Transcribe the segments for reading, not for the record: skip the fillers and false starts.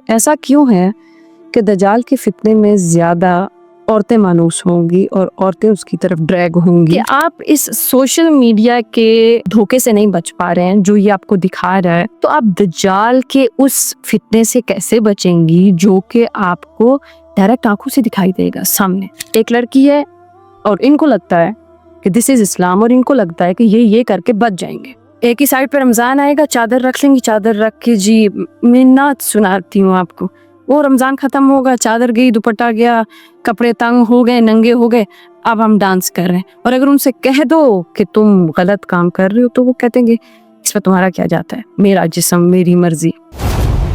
ऐसा क्यों है कि दज्जाल के फितने में ज्यादा औरतें मानूस होंगी और औरतें उसकी तरफ ड्रैग होंगी। कि आप इस सोशल मीडिया के धोखे से नहीं बच पा रहे हैं जो ये आपको दिखा रहा है, तो आप दज्जाल के उस फितने से कैसे बचेंगी जो कि आपको डायरेक्ट आंखों से दिखाई देगा सामने। एक लड़की है और इनको लगता है कि दिस इज इस्लाम और इनको लगता है कि ये करके बच जाएंगे। एक ही साइड पे रमजान आएगा, चादर रख लेंगी, चादर रख के जी मैं नात सुनाती हूँ आपको। वो रमजान खत्म होगा, चादर गई, दुपट्टा गया, कपड़े तंग हो गए, नंगे हो गए, अब हम डांस कर रहे हैं। और अगर उनसे कह दो कि तुम गलत काम कर रहे हो तो वो कहेंगे इसमें तुम्हारा क्या जाता है, मेरा जिस्म मेरी मर्जी।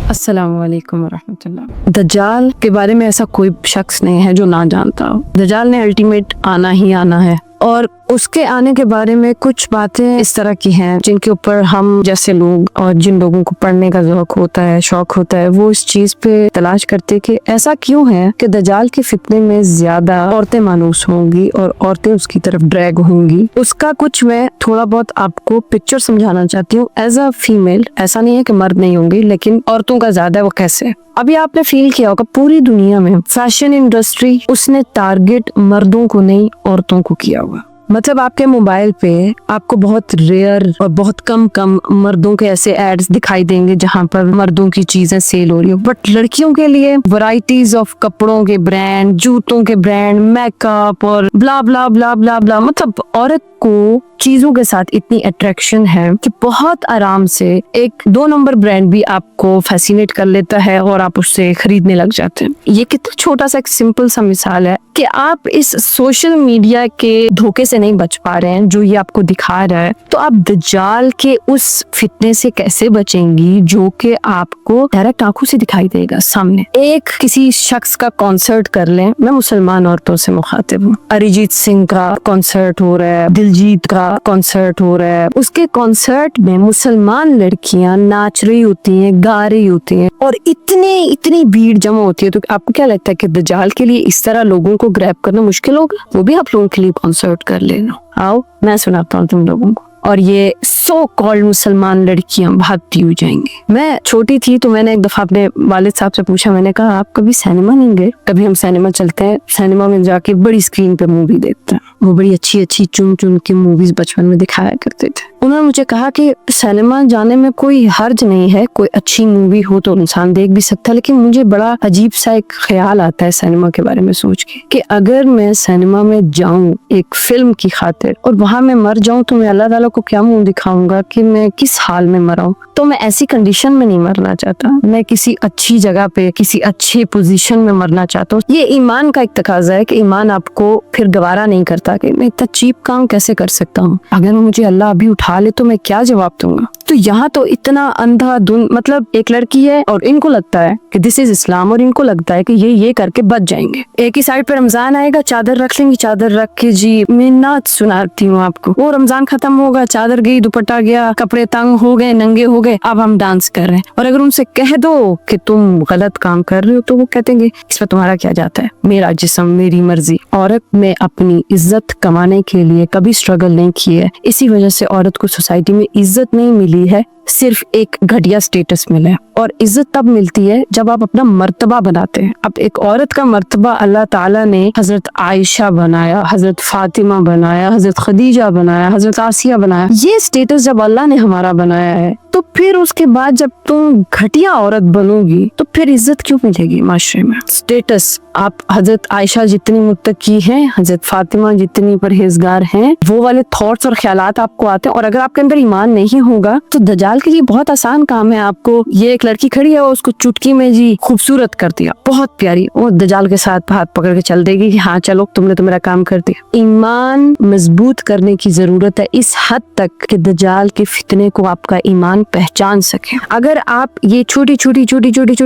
अस्सलाम वालेकुम वरहमतुल्लाह। दज्जाल के बारे में ऐसा कोई शख्स नहीं है जो ना जानता हो। दज्जाल ने अल्टीमेट आना ही आना है और उसके आने के बारे में कुछ बातें इस तरह की हैं जिनके ऊपर हम जैसे लोग और जिन लोगों को पढ़ने का शौक होता है वो इस चीज पे तलाश करते कि ऐसा क्यों है कि दज्जाल के फितने में ज्यादा औरतें मानूस होंगी और औरतें उसकी तरफ ड्रैग होंगी। उसका कुछ मैं थोड़ा बहुत आपको पिक्चर समझाना चाहती हूँ एज अ फीमेल। ऐसा नहीं है कि मर्द नहीं होंगे, लेकिन औरतों का ज्यादा है। वो कैसे? अभी आपने फील किया होगा पूरी दुनिया में फैशन इंडस्ट्री उसने टारगेट मर्दों को नहीं औरतों को किया हुआ। मतलब आपके मोबाइल पे आपको बहुत रेयर और बहुत कम मर्दों के ऐसे एड्स दिखाई देंगे जहां पर मर्दों की चीजें सेल हो रही हो, बट लड़कियों के लिए वैरायटीज ऑफ कपड़ों के ब्रांड, जूतों के ब्रांड, मेकअप और ब्ला ब्ला ब्ला ब्ला ब्ला। मतलब औरत को चीजों के साथ इतनी अट्रैक्शन है कि बहुत आराम से एक 2 नंबर ब्रांड भी आपको फैसिनेट कर लेता है और आप उससे खरीदने लग जाते हैं। ये कितना छोटा सा एक सिंपल सा मिसाल है कि आप इस सोशल मीडिया के धोखे से नहीं बच पा रहे हैं जो ये आपको दिखा रहा है, तो आप दज्जाल के उस फितने से कैसे बचेंगी जो कि आपको डायरेक्ट आंखों से दिखाई देगा सामने। एक किसी शख्स का कॉन्सर्ट कर लें, मैं मुसलमान औरतों से मुखातिब हूँ, अरिजीत सिंह का कॉन्सर्ट हो रहा है, दिलजीत का कॉन्सर्ट हो रहा है, उसके कॉन्सर्ट में मुसलमान लड़कियां नाच रही होती हैं, गा रही होती हैं और इतनी भीड़ जमा होती है। तो आपको क्या लगता है कि दज्जाल के लिए इस तरह लोगों को ग्रैब करना मुश्किल होगा? वो भी आप लोगों के लिए कॉन्सर्ट कर लेना। आओ मैं सुनाता हूँ तुम लोगों को। और ये सो कॉल्ड मुसलमान लड़कियां भागती हुई जाएंगी। मैं छोटी थी तो मैंने एक दफा अपने वालिद साहब से पूछा, मैंने कहा आप कभी सिनेमा नहीं गए? कभी हम सिनेमा चलते हैं, सिनेमा में जाके बड़ी स्क्रीन पे मूवी देखते हैं। वो बड़ी अच्छी चुन के मूवीज बचपन में दिखाया करते थे। उन्होंने मुझे कहा कि सिनेमा जाने में कोई हर्ज नहीं है, कोई अच्छी मूवी हो तो इंसान देख भी सकता है, लेकिन मुझे बड़ा अजीब सा एक ख्याल आता है सिनेमा के बारे में सोच के कि अगर मैं सिनेमा में जाऊं एक फिल्म की खातिर और वहां मैं मर जाऊं तो मैं अल्लाह ताला को क्या मुंह दिखाऊंगा कि मैं किस हाल में मरा हूं। तो मैं ऐसी कंडीशन में नहीं मरना चाहता, मैं किसी अच्छी जगह पे किसी अच्छे पोजीशन में मरना चाहता हूँ। ये ईमान का एक तकाजा है कि ईमान आपको फिर गवारा नहीं करता कि मैं इतना चीप काम कैसे कर सकता हूँ। अगर मुझे अल्लाह अभी उठा ले तो मैं क्या जवाब दूंगा? तो यहाँ तो इतना अंधाधुंध, मतलब एक लड़की है और इनको लगता है कि दिस इज इस्लाम और इनको लगता है कि ये करके बच जाएंगे। एक ही साइड पे रमजान आएगा, चादर रख लेंगी, चादर रख के जी मैं नात सुनाती हूँ आपको। वो रमजान खत्म होगा, चादर गई, दुपट्टा गया, कपड़े तंग हो गए, नंगे हो गए, अब हम डांस कर रहे हैं। और अगर उनसे कह दो कि तुम गलत काम कर रहे हो तो वो कहेंगे इसमें तुम्हारा क्या जाता है, मेरा जिस्म मेरी मर्जी। औरत में अपनी इज्जत कमाने के लिए कभी स्ट्रगल नहीं की है, इसी वजह से औरत को सोसाइटी में इज्जत नहीं मिली है, सिर्फ एक घटिया स्टेटस मिला है। और इज्जत तब मिलती है जब आप अपना मर्तबा बनाते हैं। अब एक औरत का मर्तबा अल्लाह ताला ने हजरत आयशा बनाया, हजरत फातिमा बनाया, हजरत खदीजा बनाया, हजरत आसिया बनाया। ये स्टेटस जब अल्लाह ने हमारा बनाया है तो फिर उसके बाद जब तुम घटिया औरत बनोगी तो फिर इज्जत क्यों मिलेगी माशरे में? स्टेटस, आप हजरत आयशा जितनी मुत्तकी हैं, हजरत फातिमा जितनी परहेजगार हैं, वो वाले थॉट्स और ख्यालात आपको आते हैं। और अगर आपके अंदर ईमान नहीं होगा तो दज्जाल के लिए बहुत आसान काम है। आपको ये एक लड़की खड़ी है और उसको चुटकी में जी खूबसूरत कर दिया, बहुत प्यारी, वो दज्जाल के साथ हाथ पकड़ के चल देगी कि हाँ चलो तुमने तो मेरा काम कर दिया। ईमान मजबूत करने की जरूरत है इस हद तक कि दज्जाल के फितने को आपका ईमान पहचान सके। अगर आप ये छोटी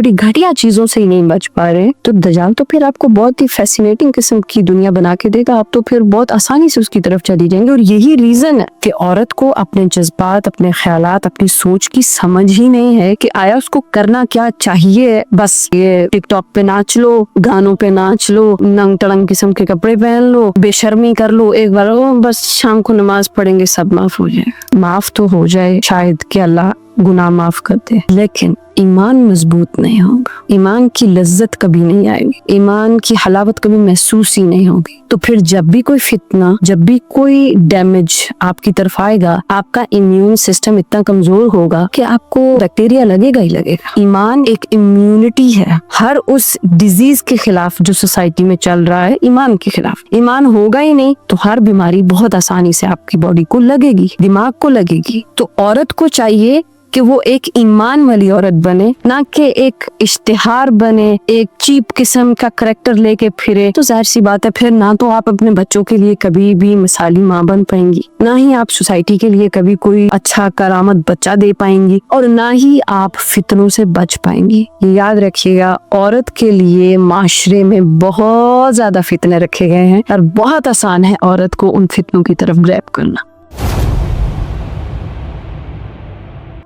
घटिया चीजों से ही नहीं बच पा रहे तो दज्जाल तो फिर आपको बहुत ही फैसिनेटिंग किस्म की दुनिया बना के देगा। आप तो फिर बहुत आसानी से उसकी तरफ चली जाएंगे। और यही रीजन है कि औरत को अपने जज्बात, अपने ख्यालात, अपनी सोच की समझ ही नहीं है कि आया उसको करना क्या चाहिए। बस ये टिकटॉक पे नाच लो, गानों पे नाच लो, नंग तड़ंग किस्म के कपड़े पहन लो, बेशर्मी कर लो, एक बार बस शाम को नमाज पढ़ेंगे सब माफ हो जाए। माफ तो हो जाए शायद कि अल्लाह गुनाह माफ कर दे, लेकिन ईमान मजबूत नहीं होगा, ईमान की लज्जत कभी नहीं आएगी, ईमान की हलावत कभी महसूस ही नहीं होगी। तो फिर जब भी कोई फितना, जब भी कोई डैमेज आपकी तरफ आएगा, आपका इम्यून सिस्टम इतना कमजोर होगा कि आपको बैक्टीरिया लगेगा ही लगेगा। ईमान एक इम्यूनिटी है हर उस डिजीज के खिलाफ जो सोसाइटी में चल रहा है, ईमान के खिलाफ। ईमान होगा ही नहीं तो हर बीमारी बहुत आसानी से आपकी बॉडी को लगेगी, दिमाग को लगेगी। तो औरत को चाहिए कि वो एक ईमान वाली औरत बने, ना कि एक इश्तिहार बने, एक चीप किस्म का करैक्टर लेके फिरे। तो जाहिर सी बात है फिर ना तो आप अपने बच्चों के लिए कभी भी मिसाली माँ बन पाएंगी, ना ही आप सोसाइटी के लिए कभी कोई अच्छा करामत बच्चा दे पाएंगी, और ना ही आप फितनों से बच पाएंगी। ये याद रखिएगा, औरत के लिए माशरे में बहुत ज्यादा फितने रखे गए हैं और बहुत आसान है औरत को उन फितनों की तरफ ग्रैब करना।